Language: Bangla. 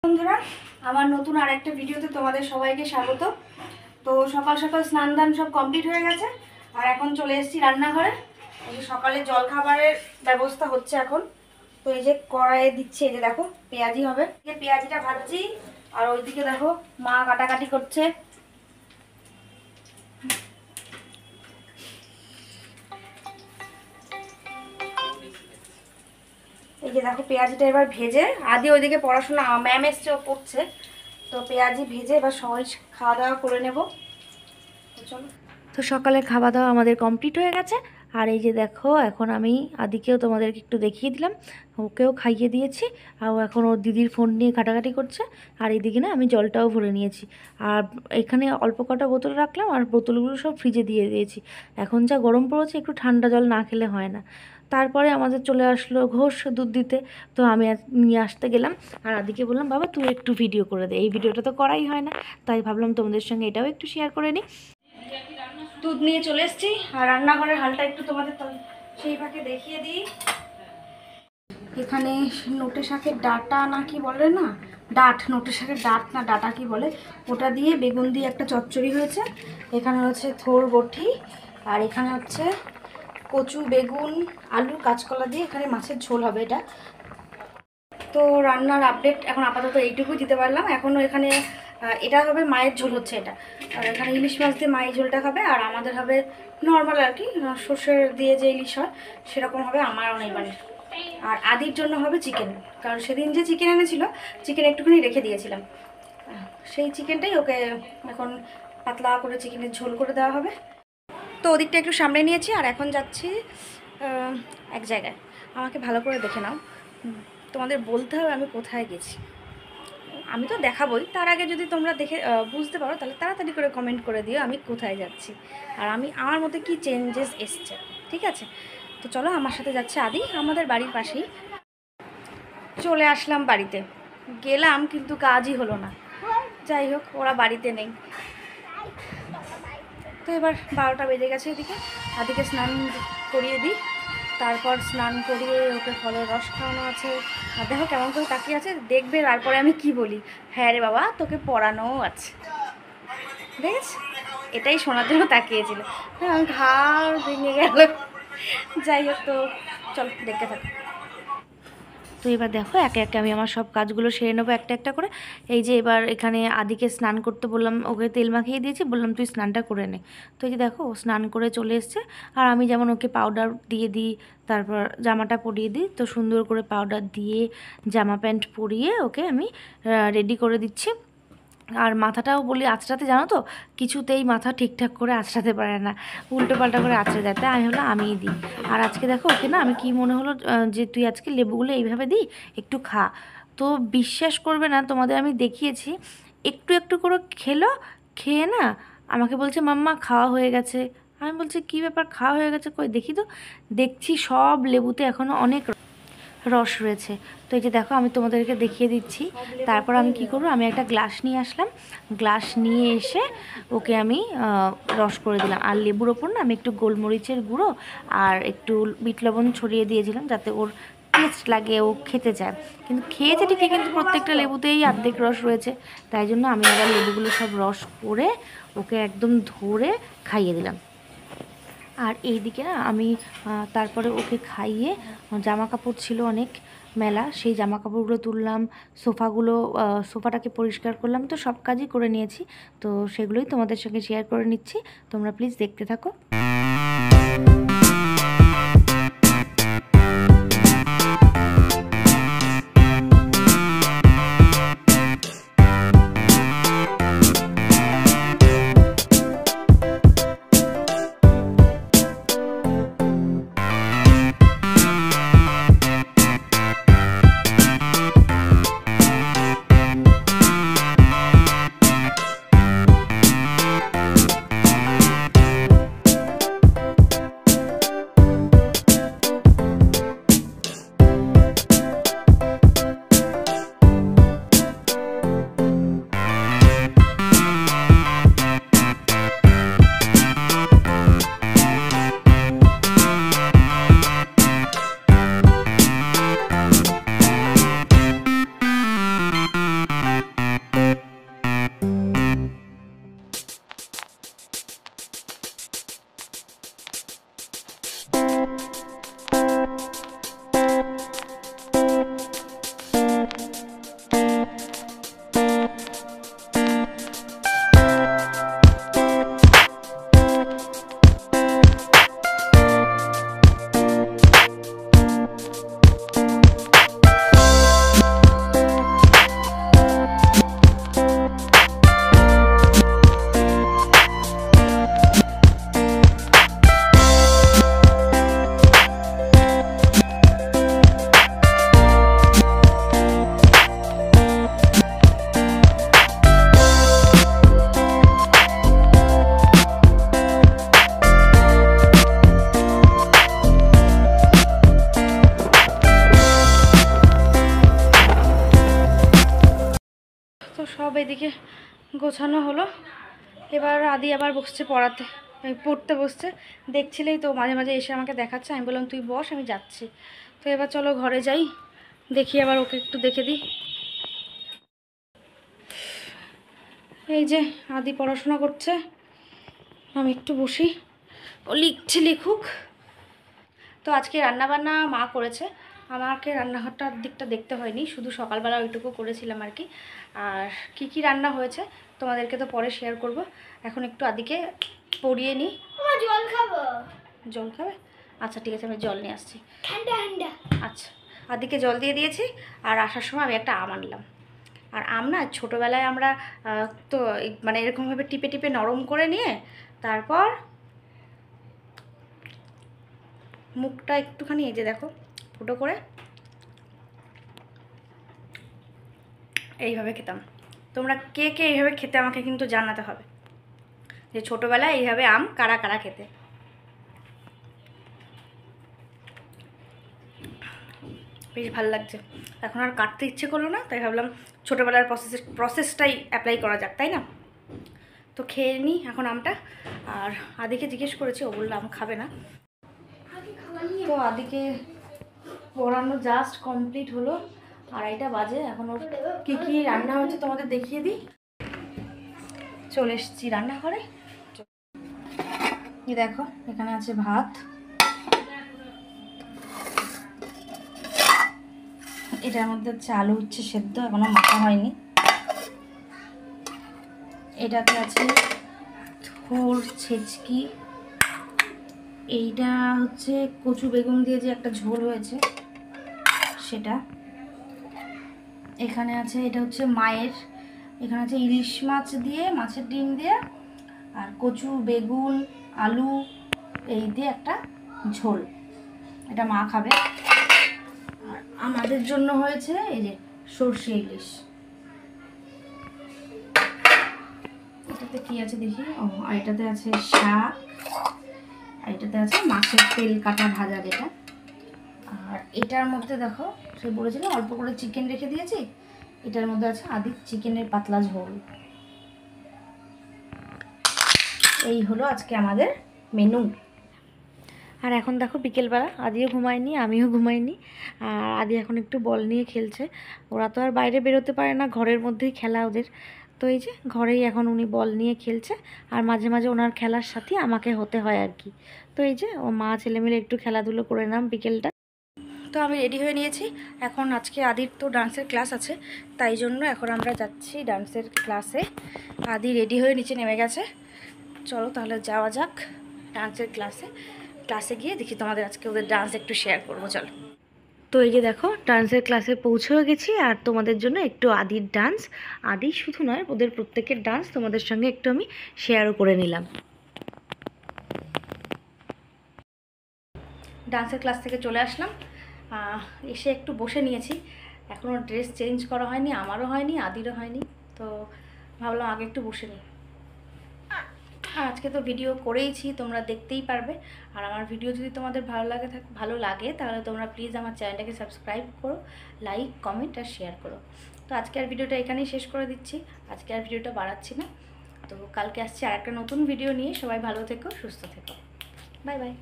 বন্ধুরা, আমার নতুন আর একটা ভিডিওতে তোমাদের সবাইকে স্বাগত। তো সকাল সকাল স্নান দান সব কমপ্লিট হয়ে গেছে আর এখন চলে এসেছি রান্নাঘরে। এই সকালে জলখাবারের ব্যবস্থা হচ্ছে এখন। তো এই যে কড়াইয়ে দিচ্ছে, এই যে দেখো পেঁয়াজি হবে, পেঁয়াজিটা ভাজছি আর ওইদিকে দেখো মা কাটাকাটি করছে। এই যে দেখো পেঁয়াজিটা এবার ভেজে, আদি ওইদিকে পড়াশোনা ম্যাম এসছে ও পড়ছে, তো পেঁয়াজি ভেজে এবার সবাই খাওয়া দাওয়া করে নেব। চলো, তো সকালের খাওয়া দাওয়া আমাদের কমপ্লিট হয়ে গেছে। আর এই যে দেখো এখন আমি আদিকেও তোমাদেরকে একটু দেখিয়ে দিলাম, ওকেও খাইয়ে দিয়েছি আর এখন ওর দিদির ফোন নিয়ে ঘাটাঘাটি করছে। আর এইদিকে না আমি জলটাও ভরে নিয়েছি আর এখানে অল্প কটা বোতল রাখলাম আর বোতলগুলো সব ফ্রিজে দিয়ে দিয়েছি। এখন যা গরম পড়েছে একটু ঠান্ডা জল না খেলে হয় না। তারপরে আমাদের চলে আসলো ঘোষ দুধ দিতে, তো আমি নিয়ে আসতে গেলাম আর আদিকে বললাম বাবা তুই একটু ভিডিও করে দে, এই ভিডিওটা তো করাই হয় না, তাই ভাবলাম তোমাদের সঙ্গে এটাও একটু শেয়ার করে নিই। দুধ নিয়ে চলে এসেছি আর রান্নাঘরের হালটা একটু তোমাদের সেই ফাঁকে দেখিয়ে দিই। এখানে নোটে শাকের ডাটা না কি বলে না, ডাট, নোটে শাকের ডাট না ডাটা কি বলে, ওটা দিয়ে বেগুন দিয়ে একটা চচ্চড়ি হয়েছে। এখানে হচ্ছে থোর বটি আর এখানে হচ্ছে কচু, বেগুন, আলু, কাঁচকলা দিয়ে এখানে মাছের ঝোল হবে এটা। তো রান্নার আপডেট এখন আপাতত এইটুকুই দিতে পারলাম। এখনও এখানে এটা হবে মায়ের ঝোল হচ্ছে এটা, আর এখানে ইলিশ মাছ দিয়ে মায়ের ঝোলটা খাবে আর আমাদের হবে নর্মাল আর কি সর্ষের দিয়ে যে ইলিশ হয় সেরকম হবে আমার অনেক বাড়ির। আর আদির জন্য হবে চিকেন, কারণ সেদিন যে চিকেন এনেছিল চিকেন একটুখানি রেখে দিয়েছিলাম, সেই চিকেনটাই ওকে এখন পাতলা করে চিকেনের ঝোল করে দেওয়া হবে। তো ওদিকটা একটু সামনে নিয়েছি আর এখন যাচ্ছি এক জায়গায়, আমাকে ভালো করে দেখে নাও, তোমাদের বলতে হবে আমি কোথায় গেছি। আমি তো দেখাবই, তার আগে যদি তোমরা দেখে বুঝতে পারো তাহলে তাড়াতাড়ি করে কমেন্ট করে দিও আমি কোথায় যাচ্ছি আর আমি আমার মধ্যে কি চেঞ্জেস এসছে, ঠিক আছে? তো চলো, আমার সাথে যাচ্ছে আদি, আমাদের বাড়ির পাশেই। চলে আসলাম বাড়িতে, গেলাম কিন্তু কাজই হলো না। যাই হোক, ওরা বাড়িতে নেই। তো এবার 12টা বেজে গেছে, এদিকে আদিকে স্নান করিয়ে দিই, তারপর স্নান করিয়ে ওকে ফলের রস খাওয়ানো আছে। আর দেখো কেমন করে তাকিয়ে আছে, দেখবে তারপরে আমি কি বলি, হ্যাঁ রে বাবা তোকে পড়ানোও আছে, দেখেছ? এটাই শোনার জন্য তাকিয়েছিল, হ্যাঁ ঘাড় ভেঙে গেল। যাই হোক, তো চল দেখতে থাকো। তো এবার দেখো একে একে আমি আমার সব কাজগুলো সেরে নেবো একটা একটা করে। এই যে এবার এখানে আদিকে স্নান করতে বললাম, ওকে তেল মাখিয়ে দিয়েছি, বললাম তুই স্নানটা করে নে। তো এই যে দেখো ও স্নান করে চলে এসছে আর আমি যেমন ওকে পাউডার দিয়ে দিই, তারপর জামাটা পরিয়ে দিই, তো সুন্দর করে পাউডার দিয়ে জামা প্যান্ট পরিয়ে ওকে আমি রেডি করে দিচ্ছি। আর মাথাটাও বলি আঁচড়াতে, জানো তো কিছুতেই মাথা ঠিকঠাক করে আঁচড়াতে পারে না, উল্টো পাল্টা করে আঁচড়ে যায়, তাই আমি হলো আমিই দিই। আর আজকে দেখো ওকে না আমি কি মনে হলো যে তুই আজকে লেবুগুলো এইভাবে দিই, একটু খা। তো বিশ্বাস করবে না, তোমাদের আমি দেখিয়েছি, একটু একটু করে খেলো, খেয়ে না আমাকে বলছে মাম্মা খাওয়া হয়ে গেছে। আমি বলছি কী ব্যাপার খাওয়া হয়ে গেছে, কই দেখি তো, দেখছি সব লেবুতে এখনও অনেক রস রয়েছে। তো এই যে দেখো আমি তোমাদেরকে দেখিয়ে দিচ্ছি। তারপর আমি কি করবো, আমি একটা গ্লাস নিয়ে আসলাম, গ্লাস নিয়ে এসে ওকে আমি রস করে দিলাম। আর লেবুর ওপর না আমি একটু গোলমরিচের গুঁড়ো আর একটু বিট লবণ ছড়িয়ে দিয়েছিলাম যাতে ওর টেস্ট লাগে, ও খেতে চায়। কিন্তু খেয়েছে ঠিকই, কিন্তু প্রত্যেকটা লেবুতেই অর্ধেক রস রয়েছে, তাই জন্য আমি আবার লেবুগুলো সব রস করে ওকে একদম ধরে খাইয়ে দিলাম। আর এই দিকে না আমি তারপরে ওকে খাইয়ে, জামা কাপড় ছিল অনেক মেলা, সেই জামা কাপড়গুলো তুললাম, সোফাটাকে পরিষ্কার করলাম, তো সব কাজই করে নিয়েছি। তো সেগুলোই তোমাদের সঙ্গে শেয়ার করে নিচ্ছি, তোমরা প্লিজ দেখতে থাকো। তো সব এদিকে গোছানো হলো। এবার আদি আবার বসছে পড়াতে, পড়তে বসছে। দেখছিলেই তো মাঝে মাঝে এসে আমাকে দেখাচ্ছে। আমি বললাম তুই বস, আমি যাচ্ছি। তো এবার চলো ঘরে যাই, দেখি আবার ওকে একটু দেখে দিই। এই যে আদি পড়াশোনা করছে, আমি একটু বসি, ও লিখছে লিখুক। তো আজকে রান্নাবান্না মা করেছে, আমাকে রান্নাঘরটার দিকটা দেখতে হয়নি, শুধু সকালবেলা ওইটুকু করেছিলাম আর কি। আর কি কি রান্না হয়েছে তোমাদেরকে তো পরে শেয়ার করব। এখন একটু আদিকে পড়িয়ে নিই। জল খাবো। জল খাবে? আচ্ছা ঠিক আছে, আমি জল নিয়ে আসছি। ঠান্ডা ঠান্ডা। আচ্ছা, আদিকে জল দিয়ে দিয়েছি। আর আসার সময় আমি একটা আম আনলাম। আর আম না ছোটোবেলায় আমরা তো মানে এরকমভাবে টিপে টিপে নরম করে নিয়ে তারপর মুখটা একটুখানি এই যে দেখো ফুটো করে এইভাবে খেতাম। তোমরা কে কে এইভাবে খেতে আমাকে কিন্তু জানাতে হবে, যে ছোটোবেলায় এইভাবে আম কারা কারা খেতে। বেশ ভালো লাগছে। এখন আর কাটতে ইচ্ছে করলো না, তাই ভাবলাম ছোটোবেলার প্রসেসটাই অ্যাপ্লাই করা যাক, তাই না? তো খেয়ে নিই এখন আমটা। আর আদিকে জিজ্ঞেস করেছি, ও বললো আম খাবে না। তো আদিকে পড়ানো জাস্ট কমপ্লিট হলো, 2:30 বাজে। এখন ওর কী কী রান্না হয়েছে তোমাদের দেখিয়ে দিই। চলে এসেছি রান্নাঘরে। এই দেখো এখানে আছে ভাত, এটার মধ্যে হচ্ছে আলু উচ্ছে সেদ্ধ, এখনো মাখা হয়নি। এটাতে আছে থোড় ছেচকি, এইটা হচ্ছে কচু বেগুন দিয়ে যে একটা ঝোল হয়েছে সেটা। এখানে আছে এটা হচ্ছে মায়ের, এখানে আছে ইলিশ মাছ দিয়ে, মাছের ডিম দিয়ে আর কচু বেগুন আলু এই দিয়ে একটা ঝোল, এটা মা খাবে। আর আমাদের জন্য হয়েছে এই যে সর্ষে ইলিশ। এটাতে কি আছে দেখি, ও আর এটাতে আছে শাক, আর এটাতে আছে মাছের তেল কাটা ভাজা যেটা। আর এটার মধ্যে দেখো সে বলেছিলাম অল্প করে চিকেন রেখে দিয়েছি, এটার মধ্যে আছে আদি চিকেনের পাতলা ঝোল। এই হলো আজকে আমাদের মেনু। আর এখন দেখো বিকেলবেলা, আদিও ঘুমায়নি আমিও ঘুমাইনি। আর আদি এখন একটু বল নিয়ে খেলছে। ওরা তো আর বাইরে বেরোতে পারে না, ঘরের মধ্যেই খেলা ওদের। তো এই যে ঘরেই এখন উনি বল নিয়ে খেলছে। আর মাঝে মাঝে ওনার খেলার সাথে আমাকে হতে হয় আর কি। তো এই যে ও মা ছেলে মিলে একটু খেলাধুলো করে নাম বিকেলটা। তো আমি রেডি হয়ে নিয়েছি। এখন আজকে আদির তো ডান্সের ক্লাস আছে, তাই জন্য এখন আমরা যাচ্ছি ডান্সের ক্লাসে। আদি রেডি হয়ে নিচে নেমে গেছে। চলো তাহলে যাওয়া যাক ডান্সের ক্লাসে। ক্লাসে গিয়ে দেখি তোমাদের আজকে ওদের ডান্স একটু শেয়ার করবো, চলো। তো এই যে দেখো ডান্সের ক্লাসে পৌঁছেও গেছি। আর তোমাদের জন্য একটু আদির ডান্স, আদি শুধু নয় ওদের প্রত্যেকের ডান্স তোমাদের সঙ্গে একটু আমি শেয়ারও করে নিলাম। ডান্সের ক্লাস থেকে চলে আসলাম, এসে একটু বসে নিয়েছি। এখনও ড্রেস চেঞ্জ করা হয়নি, আমারও হয়নি আদিরও হয়নি। তো ভাবলাম আগে একটু বসে নিই। আর আজকে তো ভিডিও করেইছি, তোমরা দেখতেই পারবে। আর আমার ভিডিও যদি তোমাদের ভালো লাগে তাহলে তোমরা প্লিজ আমার চ্যানেলটাকে সাবস্ক্রাইব করো, লাইক কমেন্ট আর শেয়ার করো। তো আজকে আর ভিডিওটা এখানেই শেষ করে দিচ্ছি, আজকে আর ভিডিওটা বাড়াচ্ছি না। তো কালকে আসছি আর একটা নতুন ভিডিও নিয়ে। সবাই ভালো থেকো, সুস্থ থেকো, বাই বাই।